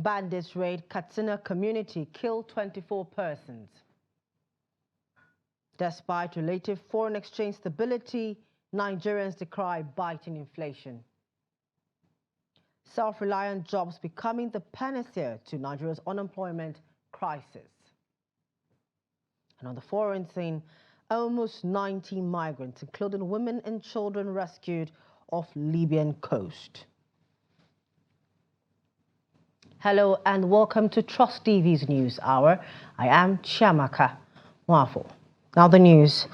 Bandits raid Katsina community, kill 24 persons. Despite relative foreign exchange stability, Nigerians decry biting inflation. Self-reliant jobs becoming the panacea to Nigeria's unemployment crisis. And on the foreign scene, almost 90 migrants, including women and children, rescued off Libyan coast. Hello and welcome to Trust TV's News Hour. I am Chiamaka Mwafo. Now the news.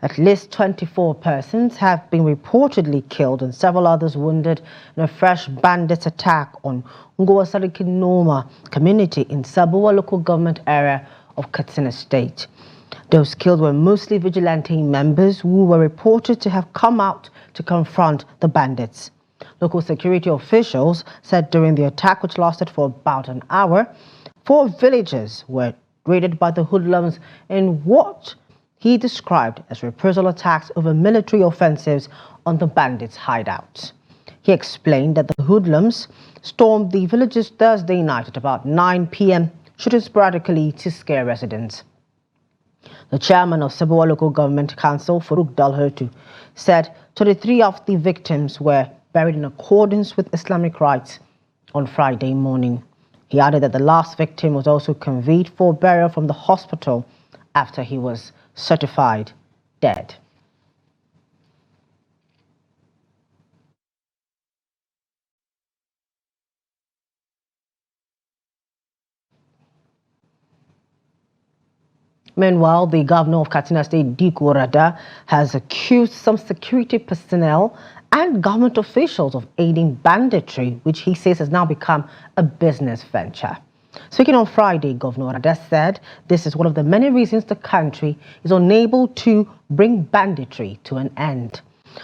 At least 24 persons have been reportedly killed and several others wounded in a fresh bandit attack on Ngowasarikinoma community in Sabuwa local government area of Katsina State. Those killed were mostly vigilante members who were reported to have come out to confront the bandits. Local security officials said during the attack, which lasted for about an hour, 4 villages were raided by the hoodlums in what he described as reprisal attacks over military offensives on the bandits' hideouts. He explained that the hoodlums stormed the villages Thursday night at about 9 p.m., shooting sporadically to scare residents. The chairman of Sabuwa Local Government Council, Faruk Dalhertu, said 23 of the victims were buried in accordance with Islamic rites on Friday morning. He added that the last victim was also conveyed for burial from the hospital after he was certified dead. Meanwhile, the governor of Katsina State, decry, has accused some security personnel and government officials of aiding banditry, which he says has now become a business venture. Speaking on Friday, Governor Rada said this is one of the many reasons the country is unable to bring banditry to an end.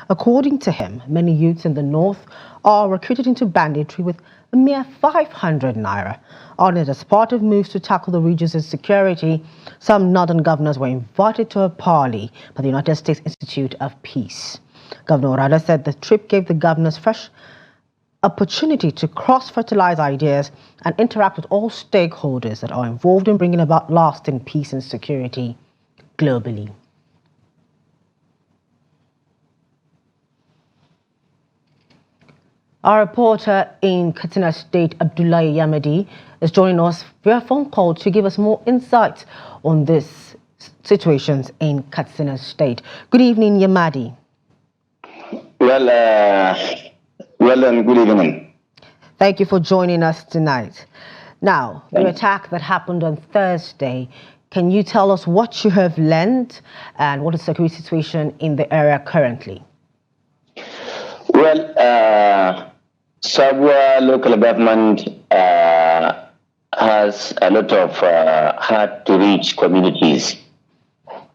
According to him, many youths in the north are recruited into banditry with a mere 500 naira. Honored as part of moves to tackle the region's insecurity, some northern governors were invited to a parley by the United States Institute of Peace. Governor Rada said the trip gave the governors fresh opportunity to cross-fertilize ideas and interact with all stakeholders that are involved in bringing about lasting peace and security globally. Our reporter in Katsina State, Abdullahi Yamadi, is joining us via phone call to give us more insights on these situations in Katsina State. Good evening, Yamadi. Well and good evening. Thank you for joining us tonight. Now, the attack that happened on Thursday, can you tell us what you have learned and what is the security situation in the area currently? Well, Sabuwa local government has a lot of hard-to-reach communities.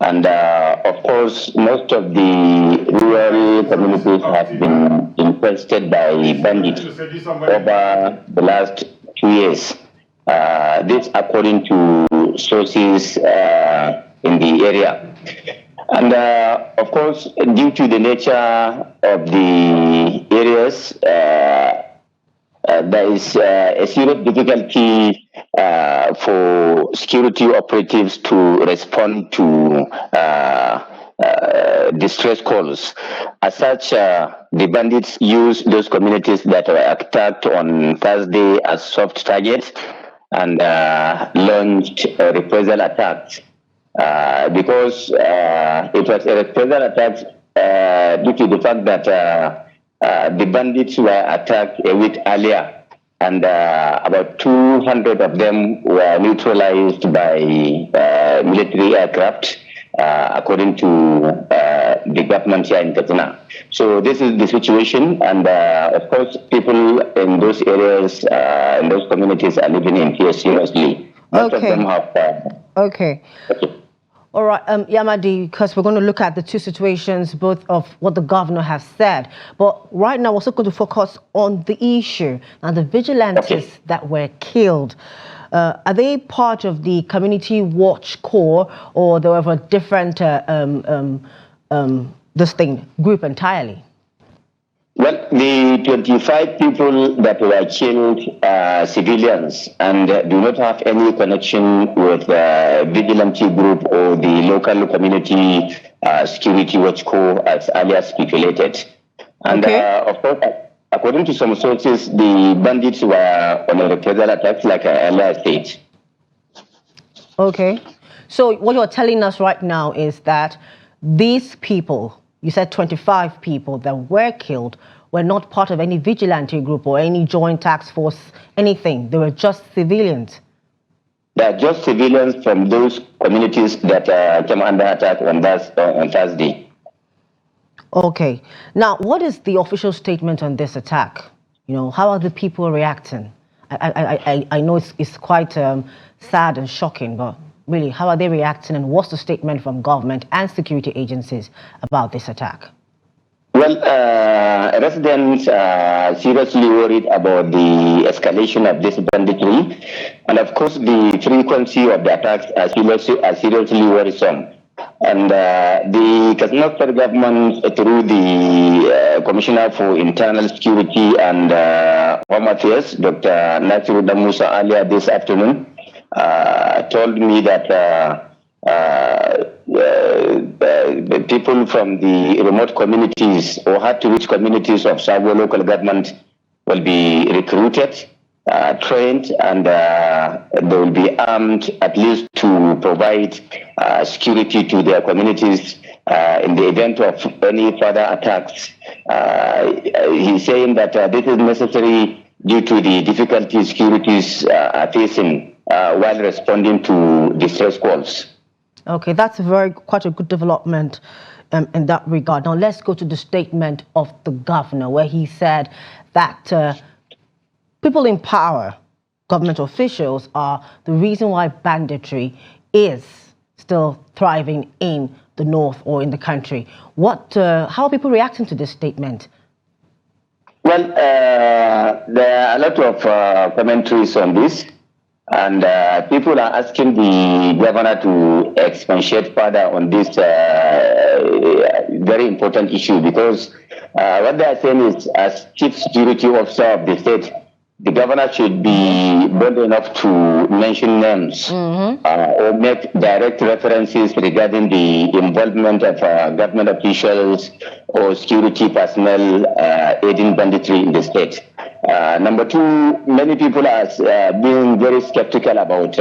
And of course, most of the rural communities have been infested by bandits over the last 2 years. This according to sources in the area. And of course, due to the nature of the areas, there is a serious difficulty for security operatives to respond to distress calls. As such, the bandits use those communities that were attacked on Thursday as soft targets and launched reprisal attacks. Because it was a reprisal attack due to the fact that the bandits were attacked a week earlier, and about 200 of them were neutralized by military aircraft, according to the government here in Katsina. So this is the situation, and of course, people in those areas, in those communities, are living in fear seriously. Most of them have. Okay. All right, Yamadi, because we're going to look at the two situations, both of what the governor has said. But right now, we're also going to focus on the issue and the vigilantes that were killed. Are they part of the Community Watch Corps, or they were of a different group entirely? Well, the 25 people that were killed are civilians and do not have any connection with the vigilante group or the local community security watch corps as earlier speculated. And Okay. of course, according to some sources, the bandits were on a reprisal attack like I earlier said. Okay. So what you're telling us right now is that these people, you said 25 people that were killed, were not part of any vigilante group or any joint task force, anything. They were just civilians. They are just civilians from those communities that came under attack on Thursday. Okay. Now, what is the official statement on this attack? You know, how are the people reacting? I know it's quite sad and shocking, but really, how are they reacting, and what's the statement from government and security agencies about this attack? Well, residents are seriously worried about the escalation of this banditry, and of course, the frequency of the attacks are seriously worrisome. And the Katsina State government, through the Commissioner for Internal Security and Home Affairs, Dr. Nasiru Damusa, earlier this afternoon, told me that people from the remote communities or hard-to-reach communities of Sabo local government will be recruited, trained, and they will be armed at least to provide security to their communities in the event of any further attacks. He's saying that this is necessary due to the difficulties securities are facing while responding to distress calls. Okay, that's quite a good development in that regard. Now let's go to the statement of the governor, where he said that people in power, government officials, are the reason why banditry is still thriving in the north or in the country. How are people reacting to this statement? Well, there are a lot of commentaries on this. And people are asking the governor to expatiate further on this very important issue, because what they are saying is, as chief security officer of the state, the governor should be bold enough to mention names or make direct references regarding the involvement of government officials or security personnel aiding banditry in the state. Number two, many people are being very skeptical about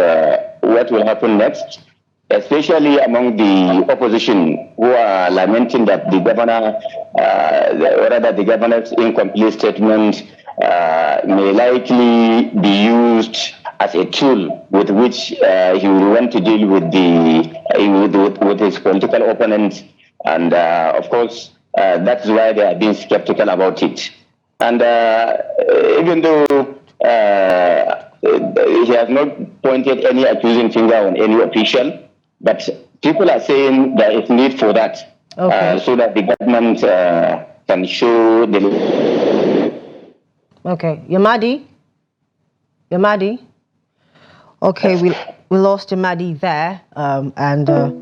what will happen next, especially among the opposition, who are lamenting that the governor, or rather the governor's incomplete statement, may likely be used as a tool with which he will want to deal with with his political opponents, and of course that's why they are being skeptical about it. And even though he has not pointed any accusing finger on any official, but people are saying there is need for that, so that the government can show the... Okay, Yamadi? Okay, we lost Yamadi there, and we'll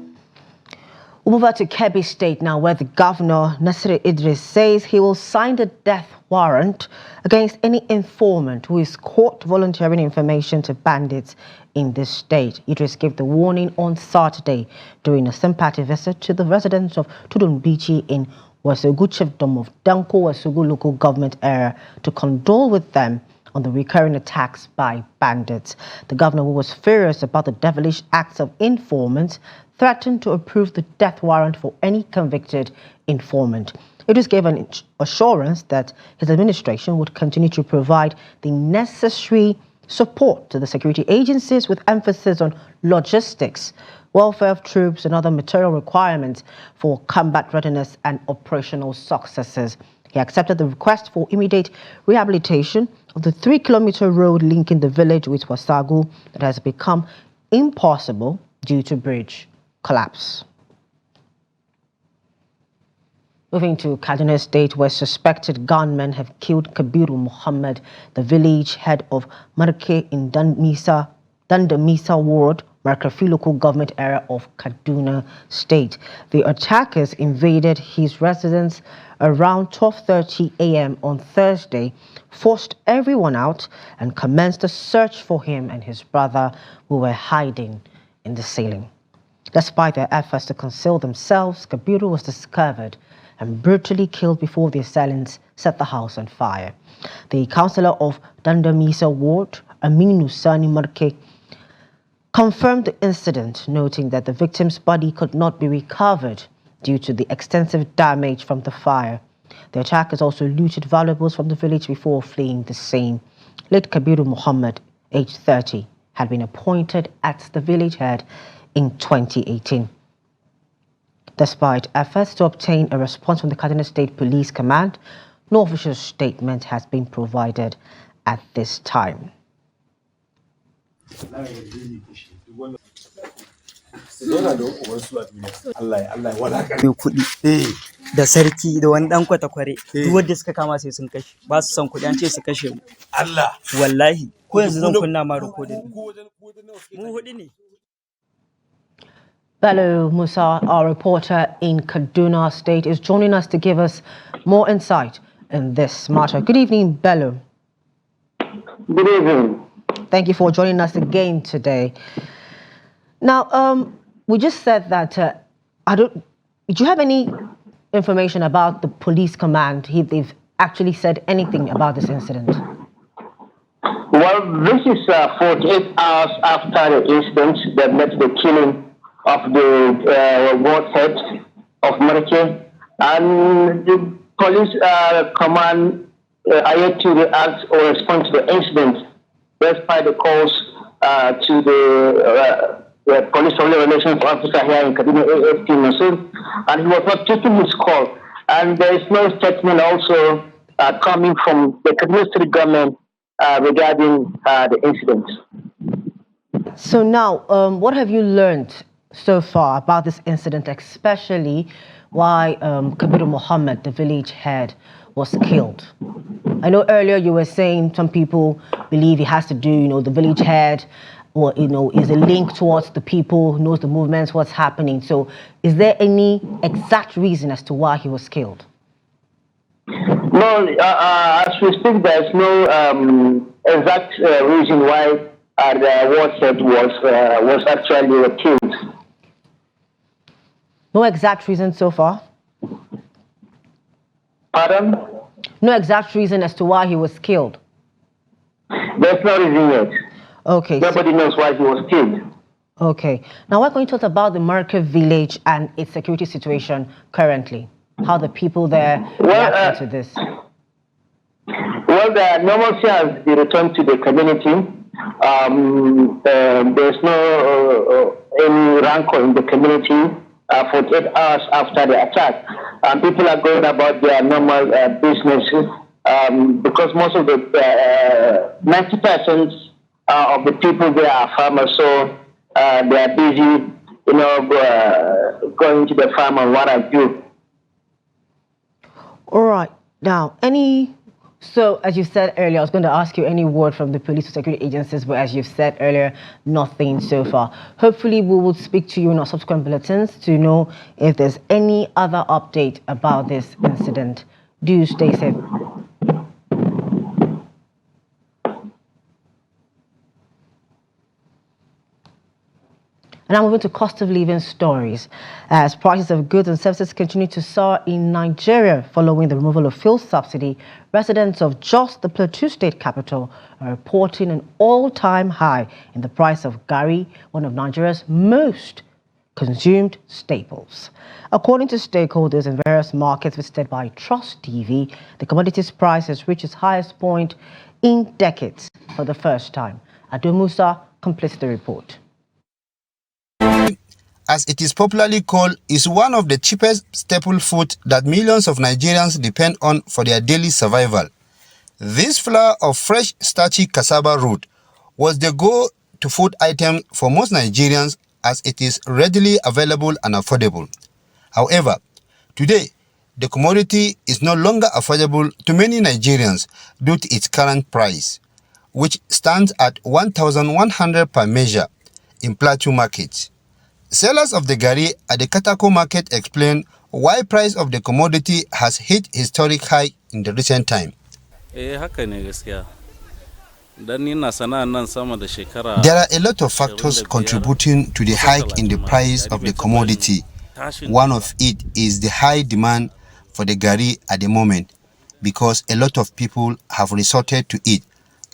move over to Kebbi State now, where the governor, Nasir Idris, says he will sign the death warrant against any informant who is caught volunteering information to bandits in this state. Idris gave the warning on Saturday during a sympathy visit to the residents of Tudunbichi in Wasugu chiefdom of Danko Wasugu local government area to condole with them on the recurring attacks by bandits. The governor, who was furious about the devilish acts of informants, threatened to approve the death warrant for any convicted informant. It was given assurance that his administration would continue to provide the necessary support to the security agencies, with emphasis on logistics, welfare of troops, and other material requirements for combat readiness and operational successes. He accepted the request for immediate rehabilitation of the 3-kilometer road linking the village with Wasagu that has become impossible due to bridge collapse. Moving to Kaduna State, where suspected gunmen have killed Kabiru Muhammad, the village head of Marke in Dandamisa Ward Markafi local government area of Kaduna State. The attackers invaded his residence around 12:30 a.m. on Thursday, forced everyone out, and commenced a search for him and his brother, who were hiding in the ceiling. Despite their efforts to conceal themselves, Kabiru was discovered and brutally killed before the assailants set the house on fire. The councillor of Dandamisa Ward, Aminu Sani Marke, confirmed the incident, noting that the victim's body could not be recovered due to the extensive damage from the fire. The attackers also looted valuables from the village before fleeing the scene. Late Kabiru Muhammad, aged 30, had been appointed as the village head in 2018. Despite efforts to obtain a response from the Kaduna State Police Command, no official statement has been provided at this time. Da sarki da wani dan kwatakware duk wanda suka kama sai sun kashe ba su san kudi an ce su kashe mu Allah wallahi ko yanzu zan kunna ma recording mu hudu ne. Bello Musa, our reporter in Kaduna State, is joining us to give us more insight in this matter. Good evening, Bello. Good evening. Thank you for joining us again today. Now, we just said that do you have any information about the police command, if they've actually said anything about this incident? Well, this is 48 hours after the incident that led to the killing of the ward head of Merke, and the police command are yet to react or respond to the incident, despite the calls to the police relations officer here in Kaduna AFT Masood, and he was not taking his call. And there is no statement also coming from the Kaduna State government regarding the incident. So now, what have you learned so far about this incident, especially why Kabiru Muhammad, the village head, was killed? I know earlier you were saying some people believe it has to do, the village head, or, is a link towards the people who knows the movements, what's happening. So is there any exact reason as to why he was killed? No, as we speak, there's no exact reason why the ward head was actually killed. No exact reason so far? Pardon? No exact reason as to why he was killed? There's no reason yet. Okay. Nobody knows why he was killed. Okay. Now we're going to talk about the Merke village and its security situation currently. How the people there react to this. Well, the normalcy has been returned to the community. There's no any rancor in the community 48 hours after the attack. People are going about their normal businesses because most of the 90% of the people there are farmers, so they are busy, going to the farm and what have you. All right. Now, so as you said earlier, I was going to ask you any word from the police or security agencies, but as you've said earlier, nothing so far. Hopefully, we will speak to you in our subsequent bulletins to know if there's any other update about this incident. Do stay safe. And now moving to cost of living stories. As prices of goods and services continue to soar in Nigeria following the removal of fuel subsidy, residents of Jos, the Plateau State capital, are reporting an all-time high in the price of garri, one of Nigeria's most consumed staples. According to stakeholders in various markets visited by Trust TV, the commodities price has reached its highest point in decades for the first time. Ado Musa completes the report. As it is popularly called, is one of the cheapest staple food that millions of Nigerians depend on for their daily survival. This flour of fresh starchy cassava root was the go-to food item for most Nigerians as it is readily available and affordable. However, today, the commodity is no longer affordable to many Nigerians due to its current price, which stands at 1,100 per measure, in Plateau Market. Sellers of the gari at the Katako Market explain why price of the commodity has hit historic high in the recent time. There are a lot of factors contributing to the hike in the price of the commodity. One of it is the high demand for the gari at the moment, because a lot of people have resorted to it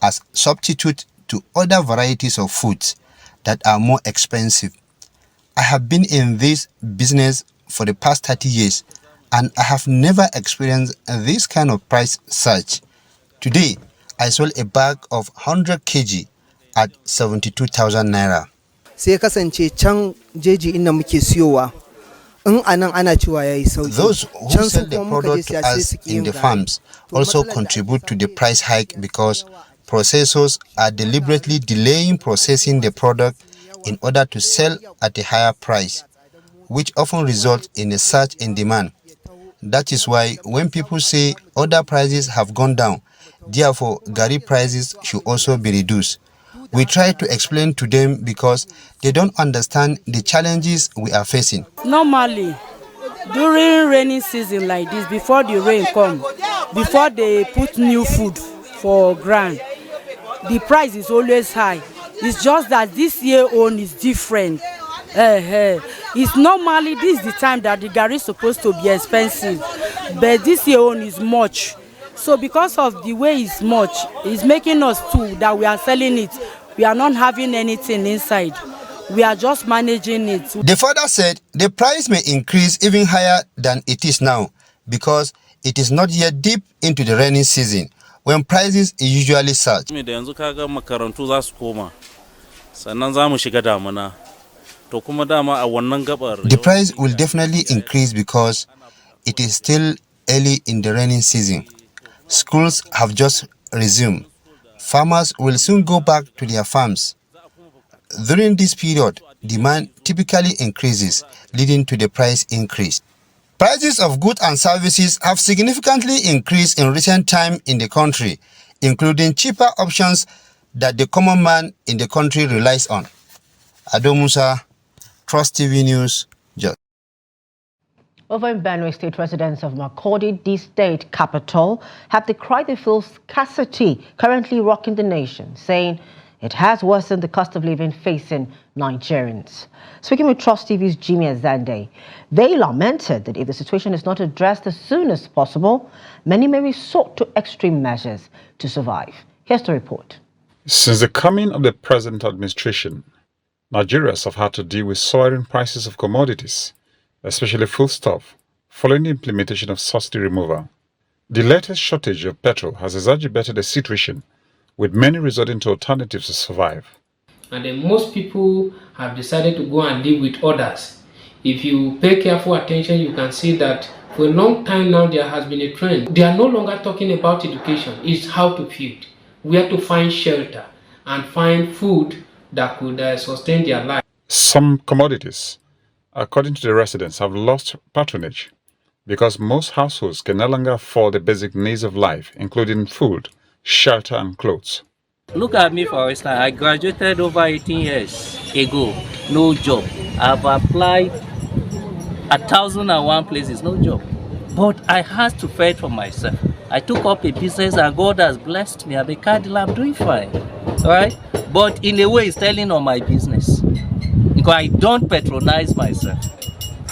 as substitute to other varieties of foods that are more expensive. I have been in this business for the past 30 years and I have never experienced this kind of price surge. Today, I sold a bag of 100 kg at 72,000 naira. Sai kasance can jeji inda muke siyowa in anan ana cewa yayi sauki. Those who sell the product to us in the farms also contribute to the price hike because processors are deliberately delaying processing the product in order to sell at a higher price, which often results in a surge in demand. That is why when people say other prices have gone down, therefore gari prices should also be reduced, we try to explain to them because they don't understand the challenges we are facing. Normally, during rainy season like this, before the rain comes, before they put new food for ground, the price is always high. It's just that this year own is different. It's normally this is the time that the gari is supposed to be expensive, but this year own is much. So because of the way it's much, it's making us too that we are selling it. We are not having anything inside. We are just managing it. The father said the price may increase even higher than it is now because it is not yet deep into the rainy season when prices usually surge. The price will definitely increase because it is still early in the rainy season. Schools have just resumed. Farmers will soon go back to their farms. During this period, demand typically increases, leading to the price increase. Prices of goods and services have significantly increased in recent time in the country, including cheaper options that the common man in the country relies on. Ado Musa, Trust TV News, Jos. Over in Benue State, residents of Makurdi, the state capital, have decried the fuel scarcity currently rocking the nation, saying it has worsened the cost of living facing Nigerians. Speaking with Trust TV's Jimmy Azande, they lamented that if the situation is not addressed as soon as possible, many may resort to extreme measures to survive. Here's the report. Since the coming of the present administration, Nigerians have had to deal with soaring prices of commodities, especially foodstuff, following the implementation of subsidy removal. The latest shortage of petrol has exacerbated the situation, with many resorting to alternatives to survive. And then most people have decided to go and live with others. If you pay careful attention, you can see that for a long time now there has been a trend. They are no longer talking about education, it's how to feed, where to find shelter, and find food that could sustain their life. Some commodities, according to the residents, have lost patronage because most households can no longer afford the basic needs of life, including food, shelter, and clothes. Look at me, for instance. I graduated over 18 years ago, no job. I've applied 1,001 places, no job. But I had to fend for myself. I took up a business and God has blessed me. I'm a car dealer, I'm doing fine. All right? But in a way, it's telling on my business. Because I don't patronize myself.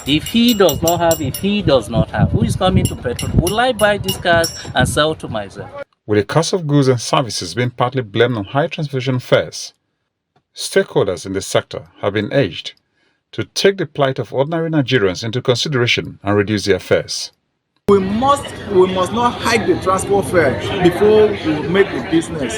If he does not have, who is coming to patronize? Will I buy these cars and sell to myself? With the cost of goods and services being partly blamed on high transportation fares, stakeholders in the sector have been urged to take the plight of ordinary Nigerians into consideration and reduce their fares. We must not hike the transport fare before we make the business.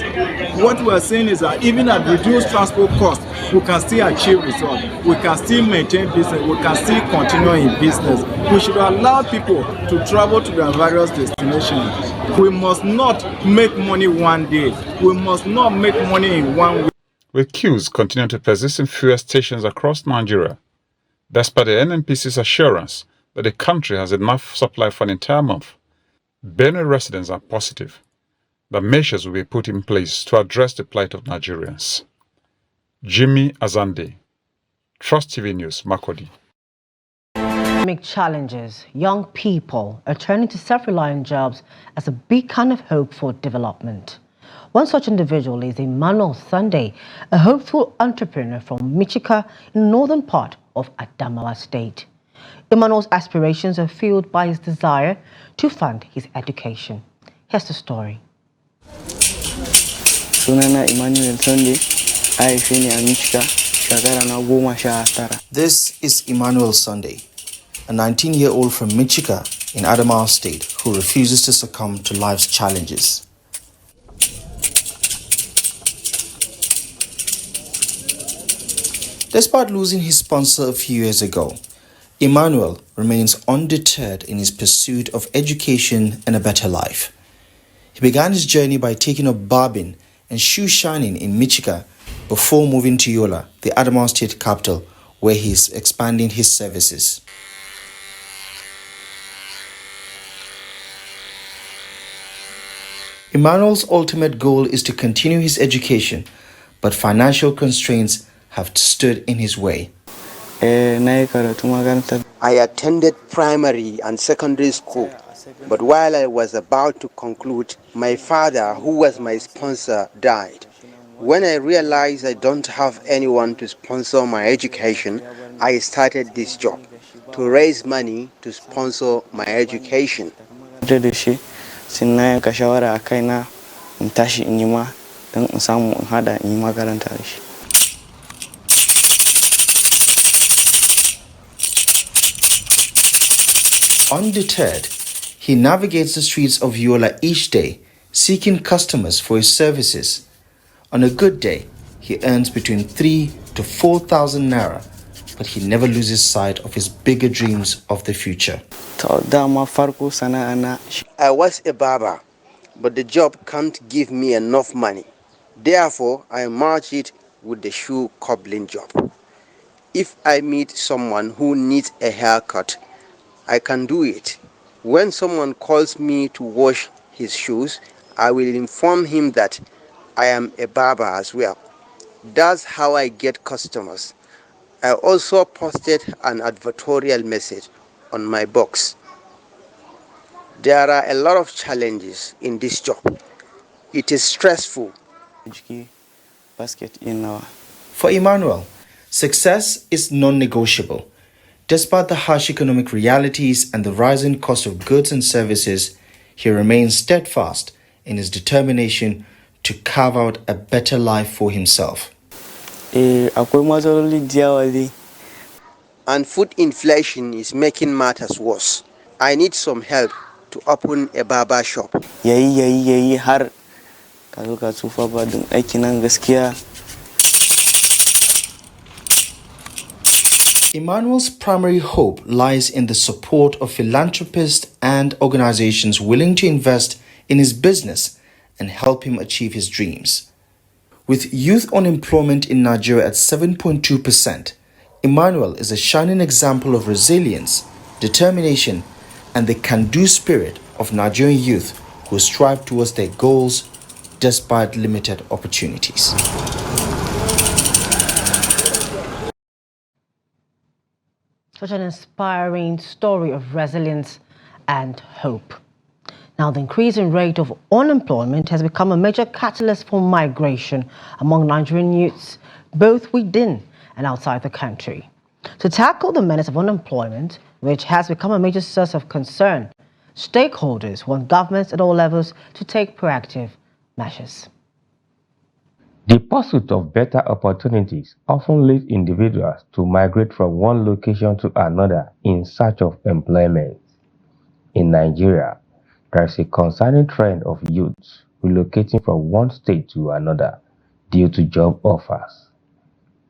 What we are saying is that even at reduced transport costs, we can still achieve results. We can still maintain business. We can still continue in business. We should allow people to travel to their various destinations. We must not make money one day. We must not make money in 1 week. With queues continuing to persist in fuel stations across Nigeria, despite the NNPC's assurance that the country has enough supply for an entire month, Benue residents are positive that measures will be put in place to address the plight of Nigerians. Jimmy Azande, Trust TV News, Makodi. Economic challenges, young people are turning to self-reliant jobs as a beacon of hope for development. One such individual is Emmanuel Sunday, a hopeful entrepreneur from Michika in the northern part of Adamawa State. Emmanuel's aspirations are fueled by his desire to fund his education. Here's the story. Sunana Emmanuel Sunday, Aifini Michika, Shagara na goma sha tara. This is Emmanuel Sunday, a 19-year-old from Michika in Adamawa State who refuses to succumb to life's challenges. Despite losing his sponsor a few years ago, Emmanuel remains undeterred in his pursuit of education and a better life. He began his journey by taking up barbing and shoe shining in Michika before moving to Yola, the Adamawa State capital, where he is expanding his services. Emmanuel's ultimate goal is to continue his education, but financial constraints have stood in his way. I attended primary and secondary school, but while I was about to conclude, my father, who was my sponsor, died. When I realized I don't have anyone to sponsor my education, I started this job to raise money to sponsor my education. Undeterred, he navigates the streets of Yola each day, seeking customers for his services. On a good day, he earns between 3,000 to 4,000 Naira, but he never loses sight of his bigger dreams of the future. I was a barber, but the job can't give me enough money. Therefore, I merged it with the shoe cobbling job. If I meet someone who needs a haircut, I can do it. When someone calls me to wash his shoes, I will inform him that I am a barber as well. That's how I get customers. I also posted an advertorial message on my box. There are a lot of challenges in this job. It is stressful. For Emmanuel, success is non-negotiable. Despite the harsh economic realities and the rising cost of goods and services, he remains steadfast in his determination to carve out a better life for himself. And food inflation is making matters worse. I need some help to open a barber shop. Emmanuel's primary hope lies in the support of philanthropists and organizations willing to invest in his business and help him achieve his dreams. With youth unemployment in Nigeria at 7.2%, Emmanuel is a shining example of resilience, determination, and the can-do spirit of Nigerian youth who strive towards their goals despite limited opportunities. Such an inspiring story of resilience and hope. Now, the increasing rate of unemployment has become a major catalyst for migration among Nigerian youths, both within and outside the country. To tackle the menace of unemployment, which has become a major source of concern, stakeholders want governments at all levels to take proactive measures. The pursuit of better opportunities often leads individuals to migrate from one location to another in search of employment. In Nigeria, there is a concerning trend of youths relocating from one state to another due to job offers,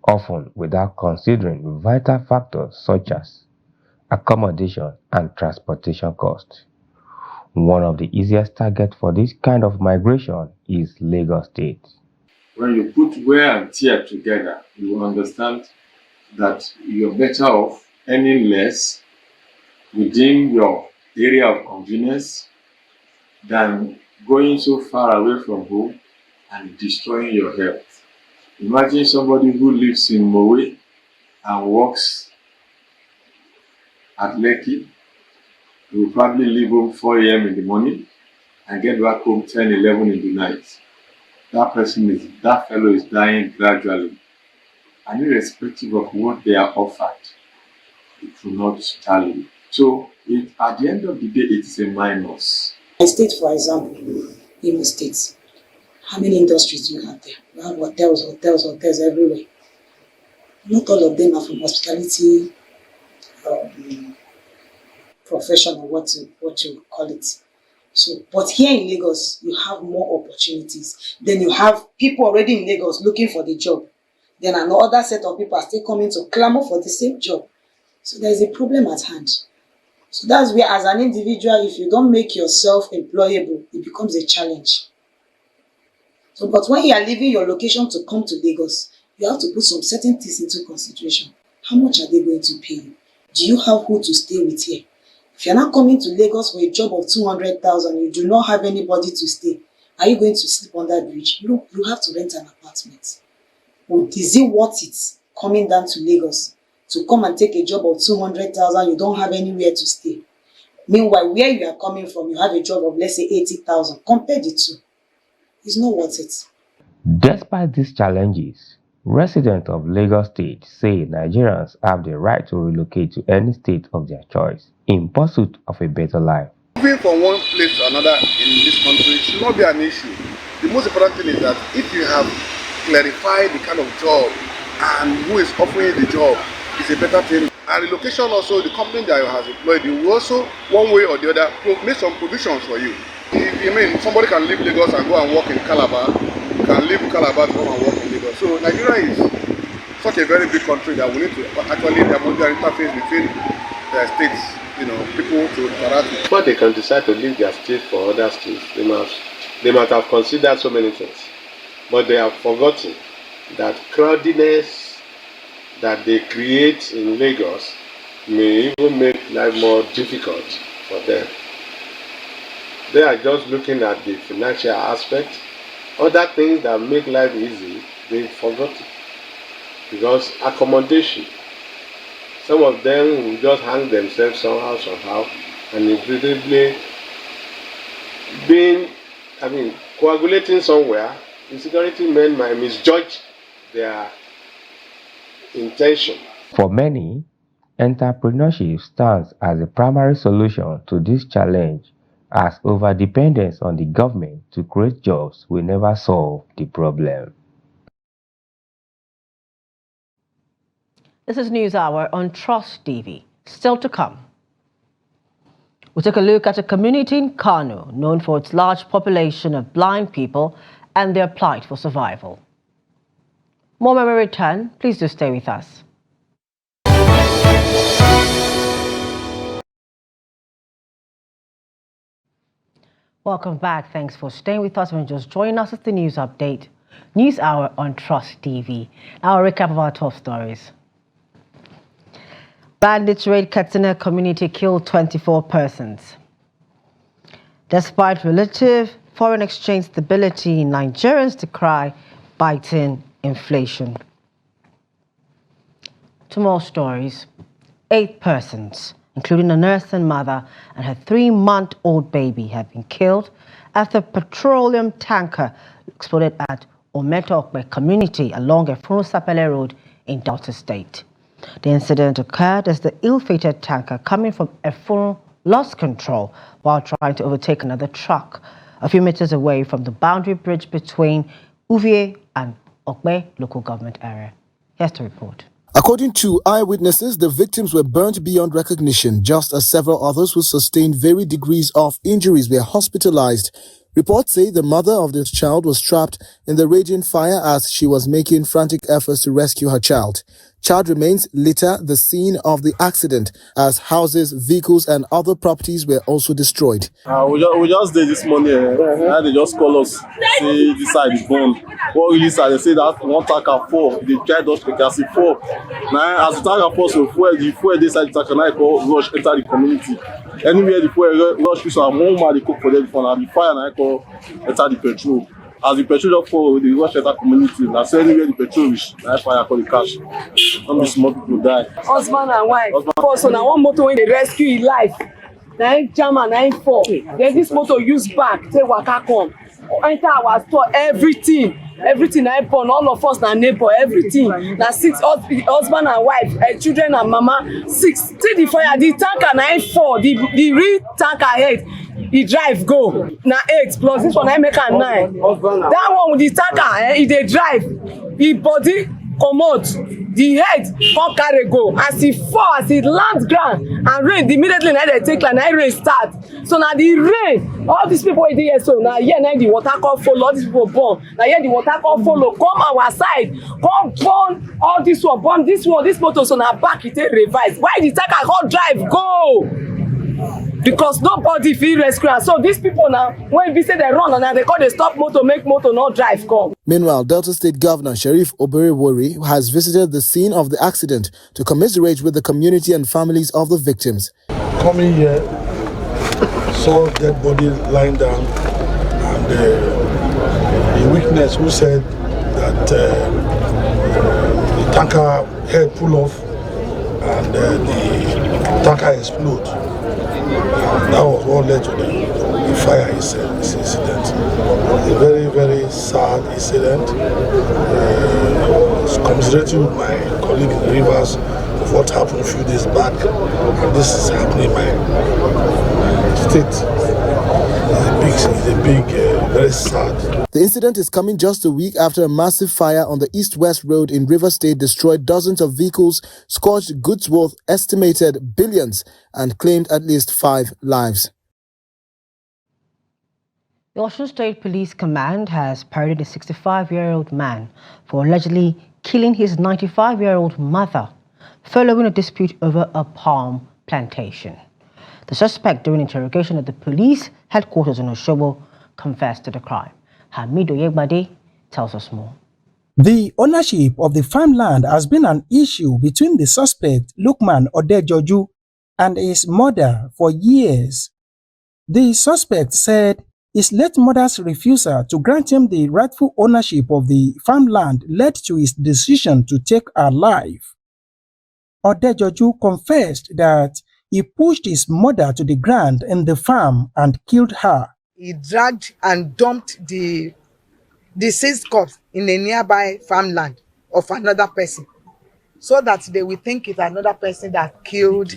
often without considering vital factors such as accommodation and transportation costs. One of the easiest targets for this kind of migration is Lagos State. When you put wear and tear together, you will understand that you're better off earning less within your area of convenience than going so far away from home and destroying your health. Imagine somebody who lives in Mowe and works at Lekki, he will probably leave home 4 a.m. in the morning and get back home 10, 11 in the night. That fellow is dying gradually. And irrespective of what they are offered, it will not tally. So at the end of the day, it is a minus. A state, for example, Imo State, how many industries do you have there? You have hotels everywhere. Not all of them are from hospitality profession, or what you call it. So, but here in Lagos, you have more opportunities. Then you have people already in Lagos looking for the job. Then another set of people are still coming to clamor for the same job. So there is a problem at hand. So that's where, as an individual, if you don't make yourself employable, it becomes a challenge. So, but when you are leaving your location to come to Lagos, you have to put some certain things into consideration. How much are they going to pay you? Do you have who to stay with here? If you're not coming to Lagos for a job of 200,000, you do not have anybody to stay. Are you going to sleep on that bridge? No, you have to rent an apartment. Or is it worth it coming down to Lagos to come and take a job of 200,000? You don't have anywhere to stay. Meanwhile, where you are coming from, you have a job of, let's say, 80,000. Compare the two. It's not worth it. Despite these challenges, residents of Lagos State say Nigerians have the right to relocate to any state of their choice in pursuit of a better life. Moving from one place to another in this country should not be an issue. The most important thing is that if you have clarified the kind of job and who is offering the job, it's a better thing. And relocation also, the company that has employed you will also, one way or the other, make some provisions for you. Somebody can leave Lagos and go and work in Calabar, can leave Calabar to go and work in Lagos. So Nigeria is such a very big country that we need to actually have an interface between the states, people to interact with. Before they can decide to leave their state for other states, they might have considered so many things. But they have forgotten that crowdiness that they create in Lagos may even make life more difficult for them. They are just looking at the financial aspect. Other things that make life easy, they've forgotten. Because accommodation, some of them will just hang themselves somehow, and inevitably coagulating somewhere. The security men might misjudge their intention. For many, entrepreneurship stands as a primary solution to this challenge, as overdependence on the government to create jobs will never solve the problem. This is News Hour on Trust TV. Still to come. We'll take a look at a community in Kano known for its large population of blind people and their plight for survival. More when we return. Please do stay with us. Welcome back. Thanks for staying with us and just joining us at the news update. News Hour on Trust TV. Now a recap of our top stories. Bandits raid Katsina community, killed 24 persons. Despite relative foreign exchange stability, Nigerians decry biting inflation. Two more stories. 8 persons, including a nurse and mother and her 3-month-old baby, have been killed after a petroleum tanker exploded at Ometokbe community along Efuru-Sapele Road in Delta State. The incident occurred as the ill-fated tanker coming from Efuru lost control while trying to overtake another truck a few meters away from the boundary bridge between Uvie and Okbe local government area. Here's the report. According to eyewitnesses, the victims were burnt beyond recognition, just as several others who sustained varied degrees of injuries were hospitalized. Reports say the mother of the child was trapped in the raging fire as she was making frantic efforts to rescue her child. Child remains litter the scene of the accident as houses, vehicles and other properties were also destroyed. We just did this morning, and they just call us, say this side is gone. What really sad, they say that one tanker fall, they tried us to see fall. Now as the tanker falls, so the fuel this side the tanker now call rush enter the community. Anywhere the fuel rush, so I'm one man they cook for them before now the fire now call enter the petrol. as the petrol just fall, the rush enter community. Now say anywhere the petrol reach, na fire call the cash. Some be small people die. Husband and wife. So now one motor when they rescue his life. Now jam and 9-4. Then this motor use back, take waka come. Enter our store, everything I burn, all of us na neighbor, everything. Na 6 husband and wife, children and mama, 6. Take the fire, the tanker 9-4, the real tanker 8. He drive go. Na 8 plus this one I make am 9. That one with the tanker, he dey drive. He body comot, the head come carry go. As he fall, as he land ground and rain, immediately na dey take like na rain start. So na the rain, all these people wey dey here so na here na the water come follow, all these people burn. Na here the water come follow, come our side, come burn all this one, burn this one, this motor. So na back e take revise. Why the tanker come drive go? Because nobody fit rescue am. So these people now, when we say they run and they call they stop motor, make motor not drive come. Meanwhile, Delta State Governor Sheriff Oberewori has visited the scene of the accident to commiserate with the community and families of the victims. Coming here, saw dead body lying down, and the witness who said that the tanker head pull off and the tanker explode. That was what led to the fire incident. A very, very sad incident. Commiserating with my colleague in Rivers of what happened a few days back, and this is happening in my state. It's a big, very sad. The incident is coming just a week after a massive fire on the east-west road in River State destroyed dozens of vehicles, scorched goods worth estimated billions, and claimed at least 5 lives. The Osun State Police Command has paraded a 65-year-old man for allegedly killing his 95-year-old mother following a dispute over a palm plantation. The suspect, during interrogation at the police headquarters in Osogbo, confessed to the crime. Hamid Oyegbade tells us more. The ownership of the farmland has been an issue between the suspect, Lukman Odejoju, and his mother for years. The suspect said his late mother's refusal to grant him the rightful ownership of the farmland led to his decision to take her life. Odejoju confessed that he pushed his mother to the ground in the farm and killed her. He dragged and dumped the deceased corpse in a nearby farmland of another person, so that they will think it's another person that killed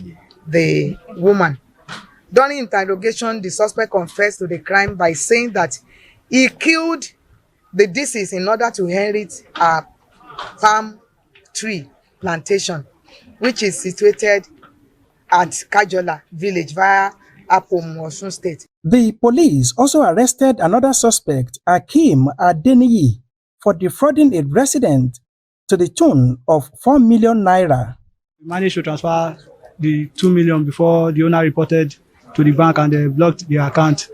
the woman. During interrogation, the suspect confessed to the crime by saying that he killed the deceased in order to inherit a palm tree plantation, which is situated at Kajola village via Apom, Osun State. The police also arrested another suspect, Akim Adeniyi, for defrauding a resident to the tune of 4 million naira. We managed to transfer the 2 million before the owner reported to the bank, and they blocked the account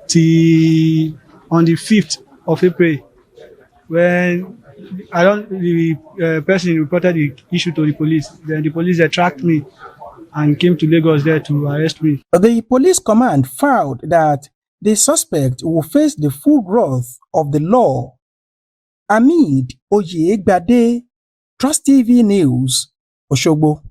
till on the 5th of April, when the person reported the issue to the police. Then the police tracked me and came to Lagos there to arrest me. The police command filed that the suspect will face the full wrath of the law. Hamid Oyegbade, Trust TV News, Osogbo.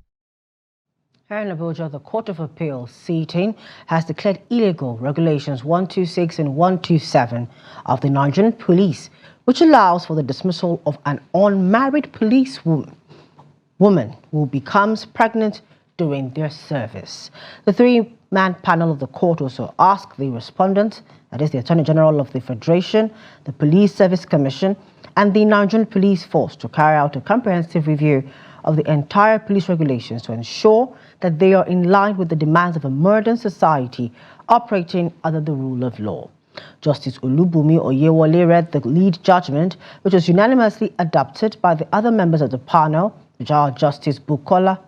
Here in Abuja, the Court of Appeal sitting has declared illegal Regulations 126 and 127 of the Nigerian Police, which allows for the dismissal of an unmarried police woman who becomes pregnant during their service. The 3-man panel of the court also asked the respondents, that is the Attorney General of the Federation, the Police Service Commission, and the Nigerian Police Force, to carry out a comprehensive review of the entire police regulations to ensure that they are in line with the demands of a modern society operating under the rule of law. Justice Olubumi Oyewole read the lead judgment, which was unanimously adopted by the other members of the panel, which are Justice Bukola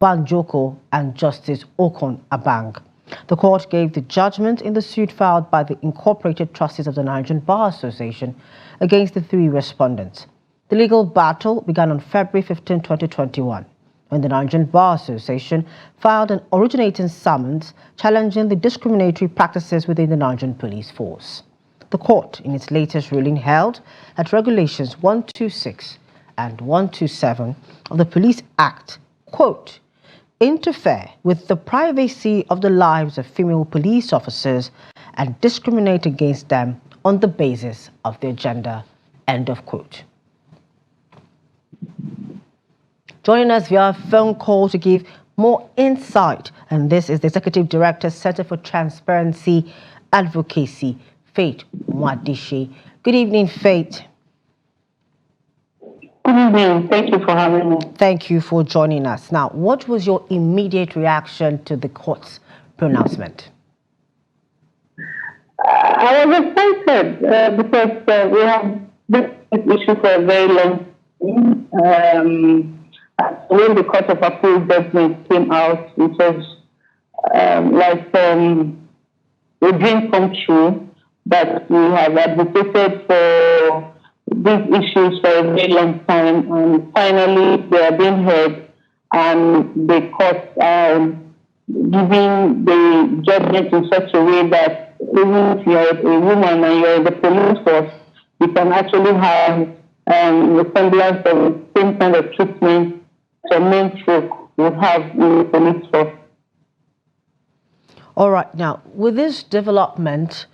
Banjoko and Justice Okon Abang. The court gave the judgment in the suit filed by the Incorporated Trustees of the Nigerian Bar Association against the 3 respondents. The legal battle began on February 15, 2021, when the Nigerian Bar Association filed an originating summons challenging the discriminatory practices within the Nigerian police force. The court, in its latest ruling, held that Regulations 126 and 127 of the Police Act, quote, interfere with the privacy of the lives of female police officers and discriminate against them on the basis of their gender, end of quote. Joining us via phone call to give more insight, and this is the Executive Director, Center for Transparency Advocacy, Faith Mwadishi. Good evening, Faith. Good evening. Thank you for having me. Thank you for joining us. Now, what was your immediate reaction to the court's pronouncement? I was excited because we have this issue for a very long time. When the Court of Appeal judgment came out, it was like a dream come true that we have advocated for these issues for a very long time, and finally they are being heard, and the court giving the judgment in such a way that even if you're a woman and you're in the police force, you can actually have the semblance of the same kind of treatment that men folk would have in the police force. All right, now, with this development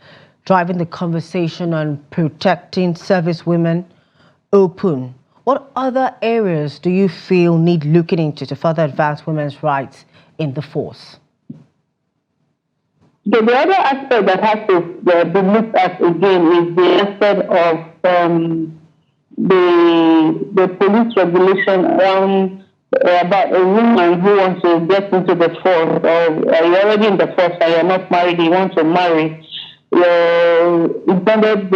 driving the conversation on protecting service women open, what other areas do you feel need looking into to further advance women's rights in the force? The other aspect that has to be looked at again is the aspect of the police regulation around about a woman who wants to get into the force, or you're already in the force and you're not married, you want to marry. Your intended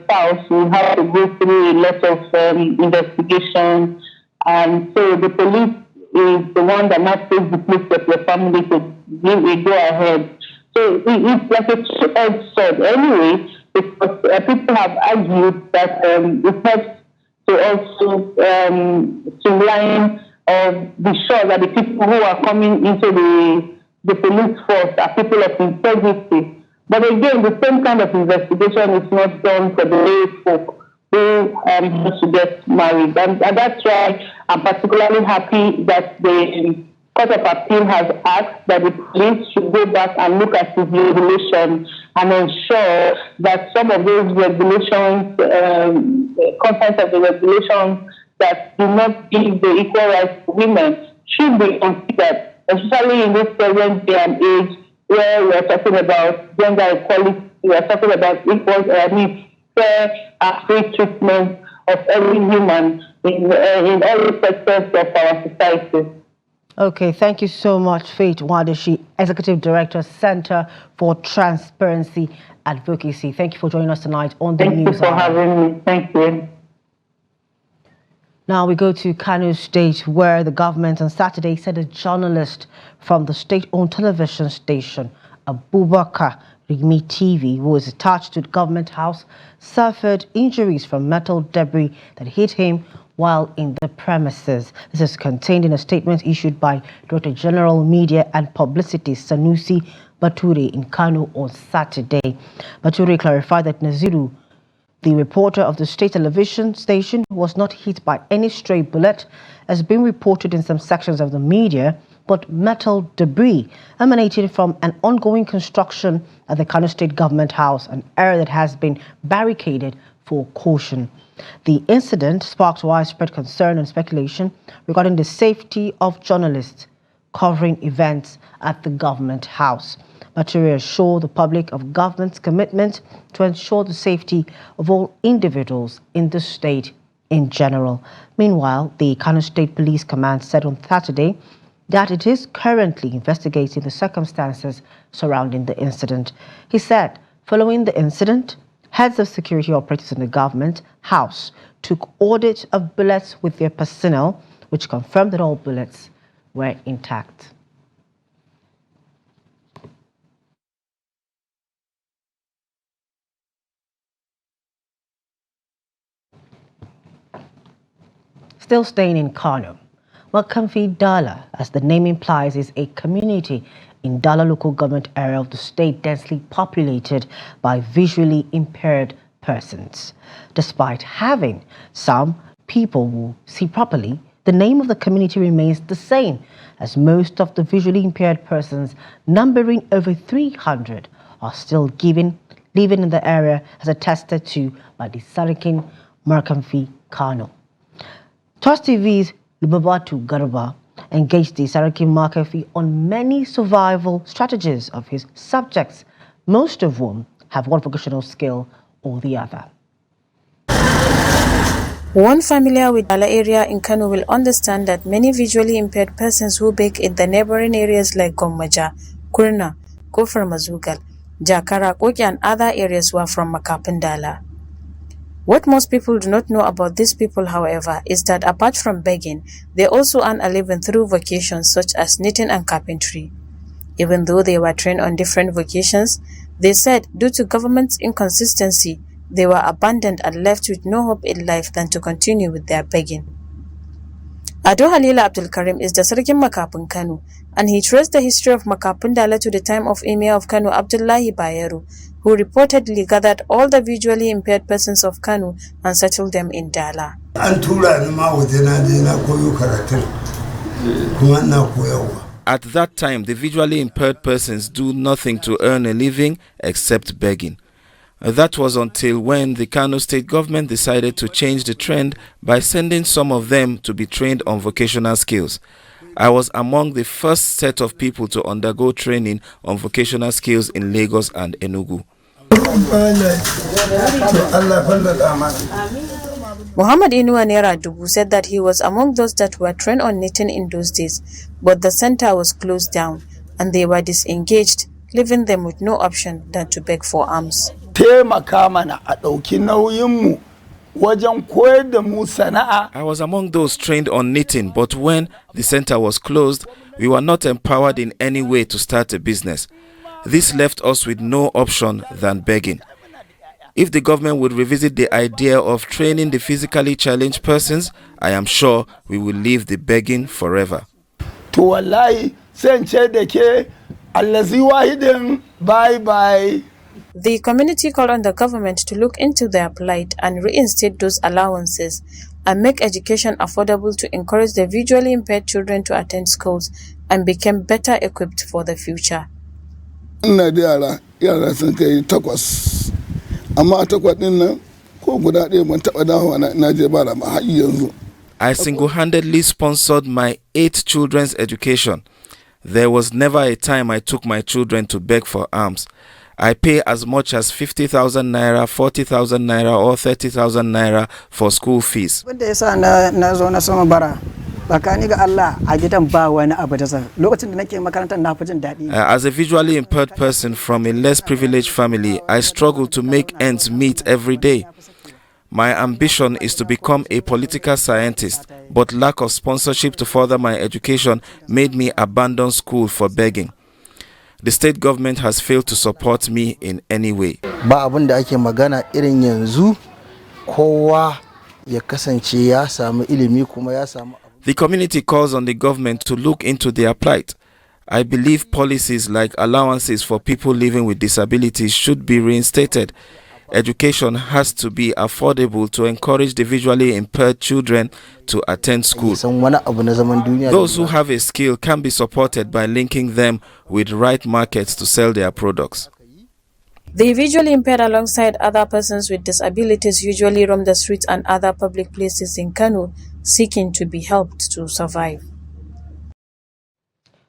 spouse will have to go through a lot of investigation, and so the police is the one that now takes the place of your family to give a go ahead. So it's like a two-edged sword anyway, because people have argued that it helps to also streamline or be sure that the people who are coming into the police force are people of integrity. But again, the same kind of investigation is not done for the lay folk who want to get married. And that's why I'm particularly happy that the Court of Appeal has asked that the police should go back and look at the regulation and ensure that some of those regulations, content of the regulations that do not give the equal rights to women should be considered, especially in this present day and age where we are talking about gender equality, we are talking about equal, fair and free treatment of every human in all sectors of our society. Okay, thank you so much, Faith Mwadishi, Executive Director, Center for Transparency Advocacy. Thank you for joining us tonight on the News. Thank you for having me. Thank you. Now we go to Kano State, where the government on Saturday said a journalist from the state-owned television station, Abubakar Rigmi TV, who was attached to the government house, suffered injuries from metal debris that hit him while in the premises. This is contained in a statement issued by Director General Media and Publicity Sanusi Bature in Kano on Saturday. Bature clarified that Naziru, the reporter of the state television station, was not hit by any stray bullet, as been reported in some sections of the media, but metal debris emanating from an ongoing construction at the Kano State Government House, an area that has been barricaded for caution. The incident sparked widespread concern and speculation regarding the safety of journalists covering events at the Government House. Bature assured the public of government's commitment to ensure the safety of all individuals in the state in general. Meanwhile, the Kano State Police Command said on Saturday that it is currently investigating the circumstances surrounding the incident. He said, following the incident, heads of security operators in the government house took audit of bullets with their personnel, which confirmed that all bullets were intact. Still staying in Kano, Makamfi Dala, as the name implies, is a community in Dala local government area of the state densely populated by visually impaired persons. Despite having some people who see properly, the name of the community remains the same, as most of the visually impaired persons, numbering over 300, are still living in the area, as attested to by the Sarakin Makamfi Kano. Trust TV's Lubabatu Garba engaged the Sarakin Makamfi on many survival strategies of his subjects, most of whom have one vocational skill or the other. One familiar with Dala area in Kano will understand that many visually impaired persons who bake in the neighboring areas like Gommaja, Kurna, Kofar Mazugal, Jakara, Koki and other areas were from Makapin Dala. What most people do not know about these people, however, is that apart from begging, they also earn a living through vocations such as knitting and carpentry. Even though they were trained on different vocations, they said due to government's inconsistency, they were abandoned and left with no hope in life than to continue with their begging. Ado Halila Abdul Karim is the Sarkin Makapin Kano, and he traced the history of Makapin Dala to the time of Emir of Kano Abdullahi Bayero, who reportedly gathered all the visually impaired persons of Kano and settled them in Dala. At that time, the visually impaired persons do nothing to earn a living except begging. That was until when the Kano state government decided to change the trend by sending some of them to be trained on vocational skills. I was among the first set of people to undergo training on vocational skills in Lagos and Enugu. Muhammad Inua Naira Dubu said that he was among those that were trained on knitting in those days, but the center was closed down and they were disengaged, leaving them with no option than to beg for alms. I was among those trained on knitting, but when the center was closed, we were not empowered in any way to start a business. This left us with no option than begging. If the government would revisit the idea of training the physically challenged persons, I am sure we will leave the begging forever. Bye-bye. The community called on the government to look into their plight and reinstate those allowances and make education affordable to encourage the visually impaired children to attend schools and become better equipped for the future. I single-handedly sponsored my 8 children's education. There was never a time I took my children to beg for alms. I pay as much as 50,000 naira, 40,000 naira, or 30,000 naira for school fees. As a visually impaired person from a less privileged family, I struggle to make ends meet every day. My ambition is to become a political scientist, but lack of sponsorship to further my education made me abandon school for begging. The state government has failed to support me in any way. The community calls on the government to look into their plight. I believe policies like allowances for people living with disabilities should be reinstated. Education has to be affordable to encourage the visually impaired children to attend school. Those who have a skill can be supported by linking them with right markets to sell their products. The visually impaired, alongside other persons with disabilities, usually roam the streets and other public places in Kano, seeking to be helped to survive.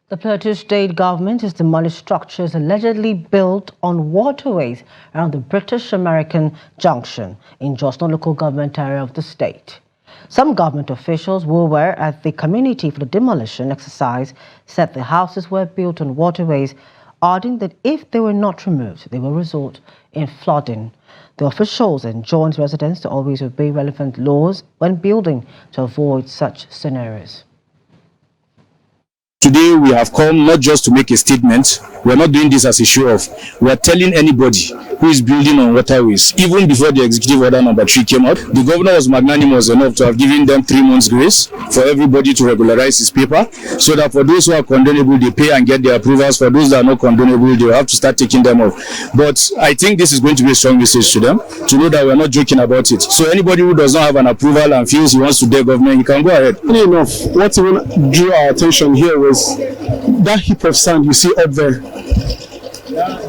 The Plateau state government has demolished structures allegedly built on waterways around the British-American Junction in Jos local government area of the state. Some government officials who were at the community for the demolition exercise said the houses were built on waterways, adding that if they were not removed, they will result in flooding. The officials enjoined residents to always obey relevant laws when building to avoid such scenarios. Today we have come not just to make a statement. We're not doing this as a show off. We're telling anybody who is building on waterways. Even before the executive order number 3 came out, the governor was magnanimous enough to have given them 3 months grace for everybody to regularize his paper, so that for those who are condemnable, they pay and get their approvals. For those that are not condemnable, they will have to start taking them off. But I think this is going to be a strong message to them to know that we are not joking about it. So anybody who does not have an approval and feels he wants to dare government, he can go ahead. Funny enough, what even drew our attention here was that heap of sand you see up there.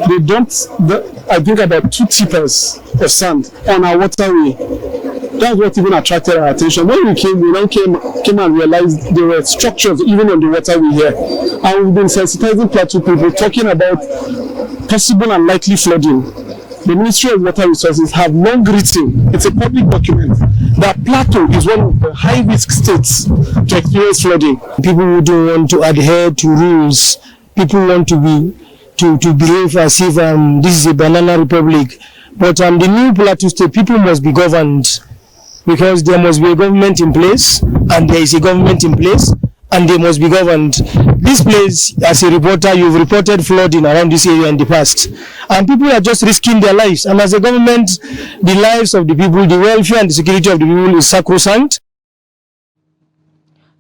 They dumped, I think, about 2 tippers of sand on our waterway. That's what even attracted our attention. When we now came and realized there were structures even on the waterway here. And we've been sensitizing Plateau people, talking about possible and likely flooding. The Ministry of Water Resources have long written, it's a public document, that Plateau is one of the high-risk states to experience flooding. People who don't want to adhere to rules, people want to behave as if this is a banana republic. But the new Plateau state, people must be governed, because there must be a government in place, and there is a government in place, and they must be governed. This place, as a reporter, you've reported flooding around this area in the past, and people are just risking their lives. And as a government, the lives of the people, the welfare and the security of the people is sacrosanct.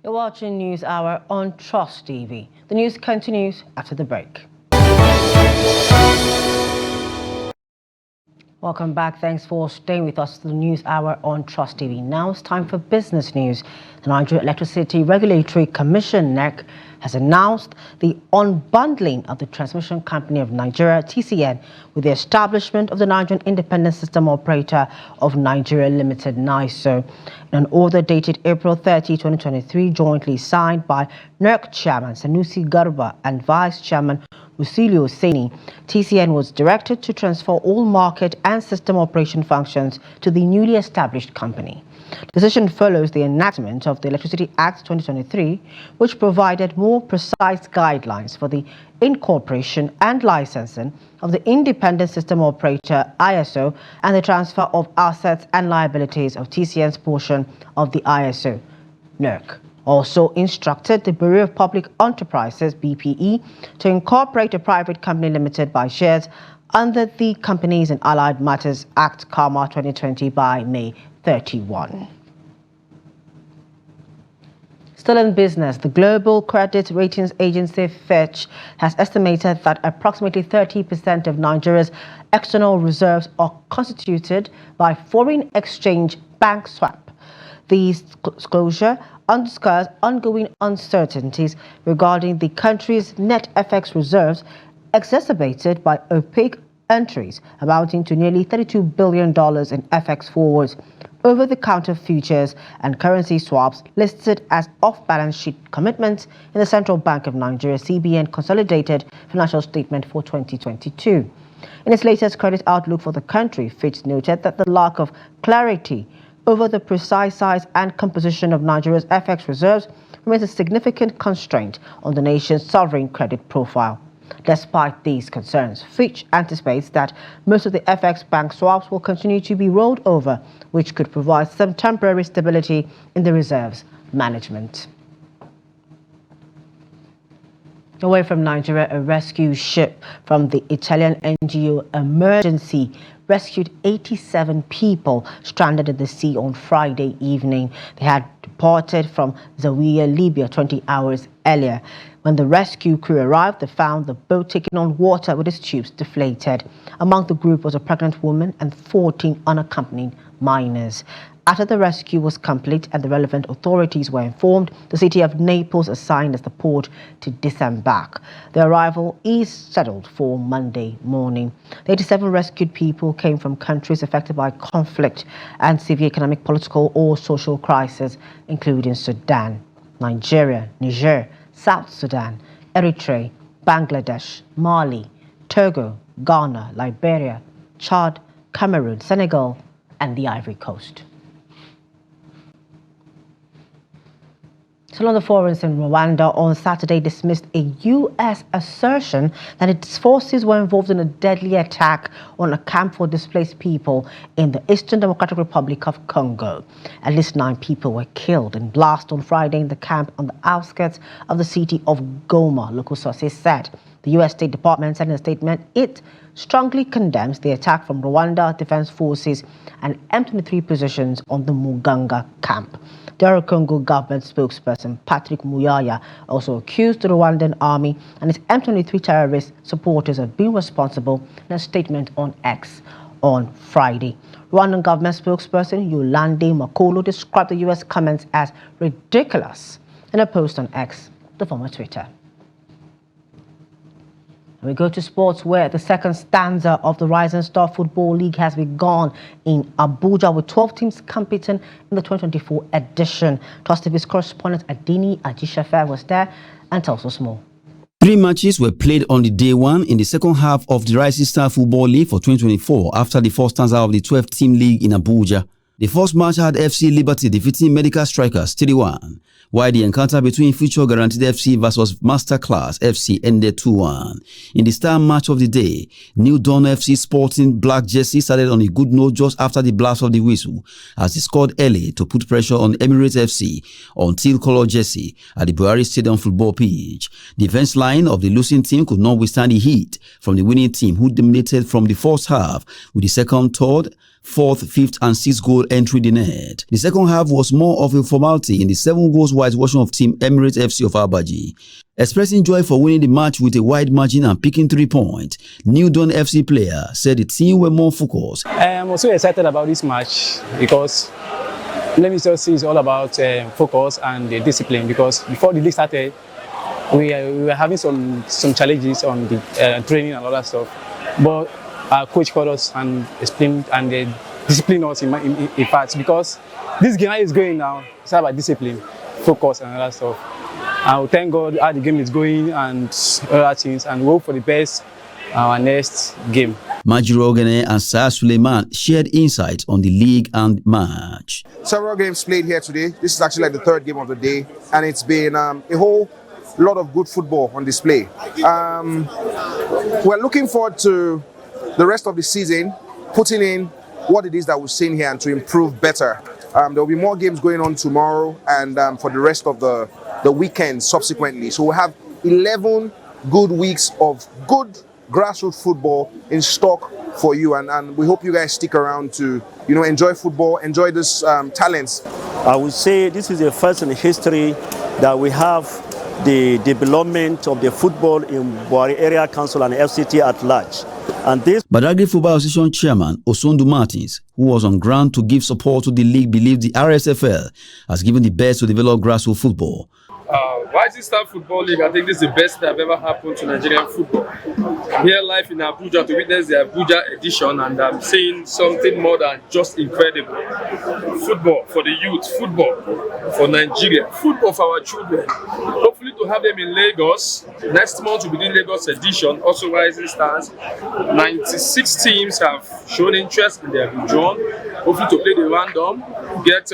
You're watching News Hour on Trust TV. The news continues after the break. Welcome back. Thanks for staying with us. The News Hour on Trust TV. Now it's time for business news. The Nigeria Electricity Regulatory Commission, NERC, has announced the unbundling of the Transmission Company of Nigeria, TCN, with the establishment of the Nigerian Independent System Operator of Nigeria Limited, NISO. In an order dated April 30, 2023, jointly signed by NERC Chairman Sanusi Garba and Vice Chairman Musilio Seni, TCN was directed to transfer all market and system operation functions to the newly established company. The decision follows the enactment of the Electricity Act 2023, which provided more precise guidelines for the incorporation and licensing of the Independent System Operator ISO and the transfer of assets and liabilities of TCN's portion of the ISO. NERC also instructed the Bureau of Public Enterprises, BPE, to incorporate a private company limited by shares under the Companies and Allied Matters Act CAMA 2020 by May 31. Still in business, the global credit ratings agency Fitch has estimated that approximately 30% of Nigeria's external reserves are constituted by foreign exchange bank swap. This disclosure underscores ongoing uncertainties regarding the country's net FX reserves, exacerbated by opaque entries amounting to nearly $32 billion in FX forwards, over-the-counter futures and currency swaps listed as off-balance sheet commitments in the Central Bank of Nigeria CBN Consolidated Financial Statement for 2022. In its latest credit outlook for the country, Fitch noted that the lack of clarity over the precise size and composition of Nigeria's FX reserves remains a significant constraint on the nation's sovereign credit profile. Despite these concerns, Fitch anticipates that most of the FX bank swaps will continue to be rolled over, which could provide some temporary stability in the reserves management. Away from Nigeria, a rescue ship from the Italian NGO Emergency rescued 87 people stranded in the sea on Friday evening. They had departed from Zawiya, Libya 20 hours earlier. When the rescue crew arrived, they found the boat taking on water with its tubes deflated. Among the group was a pregnant woman and 14 unaccompanied minors. After the rescue was complete and the relevant authorities were informed, the city of Naples assigned as the port to disembark. The arrival is scheduled for Monday morning. The 87 rescued people came from countries affected by conflict and severe economic, political or social crisis, including Sudan, Nigeria, Niger, South Sudan, Eritrea, Bangladesh, Mali, Togo, Ghana, Liberia, Chad, Cameroon, Senegal, and the Ivory Coast. Salon de Force in Rwanda on Saturday dismissed a U.S. assertion that its forces were involved in a deadly attack on a camp for displaced people in the Eastern Democratic Republic of Congo. At least 9 people were killed in blast on Friday in the camp on the outskirts of the city of Goma, local sources said. The U.S. State Department said in a statement it strongly condemns the attack from Rwanda Defense Forces and M23 positions on the Muganga camp. The Congo government spokesperson Patrick Muyaya also accused the Rwandan army and its M23 terrorist supporters of being responsible in a statement on X on Friday. Rwandan government spokesperson Yolande Makolo described the U.S. comments as ridiculous in a post on X, the former Twitter. We go to sports, where the second stanza of the Rising Star Football League has begun in Abuja, with 12 teams competing in the 2024 edition. Trust TV's correspondent Adini Ajishafe was there and tells us more. 3 matches were played on the day one in the second half of the Rising Star Football League for 2024 after the first stanza of the 12-team league in Abuja. The first match had FC Liberty defeating Medical Strikers 3-1, while the encounter between Future Guaranteed FC versus Masterclass FC ended 2-1. In the star match of the day, New Dawn FC sporting black jersey started on a good note just after the blast of the whistle, as they scored early to put pressure on Emirates FC on teal-colored jersey at the Buhari Stadium football pitch. The defense line of the losing team could not withstand the heat from the winning team, who dominated from the first half with the second, third, fourth, fifth and sixth goal entry the net. The second half was more of a formality in the 7 goals whitewashing of Team Emirates FC of Abaji. Expressing joy for winning the match with a wide margin and picking 3 points, New Dawn FC player said the team were more focused. I am also excited about this match because, let me just say, it's all about focus and discipline, because before the league started, we were having some challenges on the training and all that stuff. But our coach called us and explained and disciplined us in fact, because this game is going now, it's about discipline, focus and all that stuff. And thank God how the game is going and other things, and we hope for the best our next game. Majiro Ogene and Sir Suleiman shared insights on the league and match. Several games played here today. This is actually like the 3rd game of the day, and it's been a whole lot of good football on display. We're looking forward to the rest of the season, putting in what it is that we've seen here and to improve better. There will be more games going on tomorrow and for the rest of the weekend subsequently. So we'll have 11 good weeks of good grassroots football in stock for you, and we hope you guys stick around to enjoy football, enjoy this talents. I would say this is the first in history that we have the development of the football in Buhari Area Council and FCT at large. And this Badagry Football Association Chairman Osondu Martins, who was on ground to give support to the league, believed the RSFL has given the best to develop grassroots football. Rising Star Football League, I think this is the best that have ever happened to Nigerian football. I'm here live in Abuja to witness the Abuja edition, and I'm seeing something more than just incredible. Football for the youth, football for Nigeria, football for our children. Hopefully to have them in Lagos. Next month we'll be doing Lagos edition, also Rising Stars. 96 teams have shown interest and they have been drawn. Hopefully to play the random, get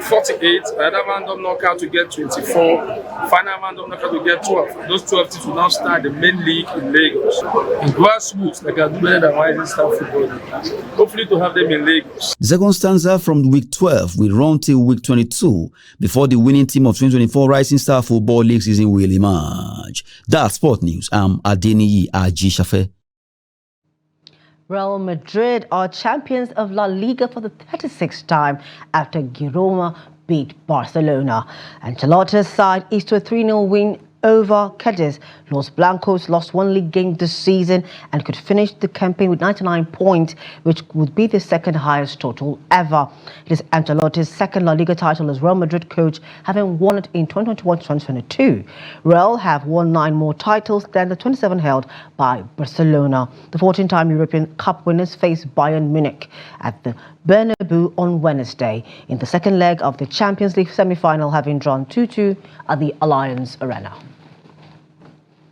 48, another random knockout to get 24, final random knockout to get 12. Those 12 teams will now start the main league in Lagos. In grassroots, like I do better than Rising Star Football League. Hopefully to have them in Lagos. The second stanza from week 12 will run till week 22 before the winning team of 2024 Rising Star Football League season will emerge. That's Sport News. I'm Adeniyi Ajishafe. Real Madrid are champions of La Liga for the 36th time after Girona beat Barcelona. Ancelotti's side is to a 3-0 win over Cadiz. Los Blancos lost 1 league game this season and could finish the campaign with 99 points, which would be the second highest total ever. It is Ancelotti's second La Liga title as Real Madrid coach, having won it in 2021-2022. Real have won 9 more titles than the 27 held by Barcelona. The 14-time European Cup winners face Bayern Munich at the Bernabeu on Wednesday in the second leg of the Champions League semi-final, having drawn 2-2 at the Allianz Arena.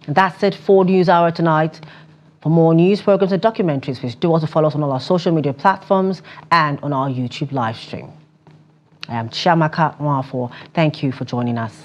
And that's it for News Hour tonight. For more news, programs and documentaries, please do also follow us on all our social media platforms and on our YouTube live stream. I am Chiamaka Nwafo. Thank you for joining us.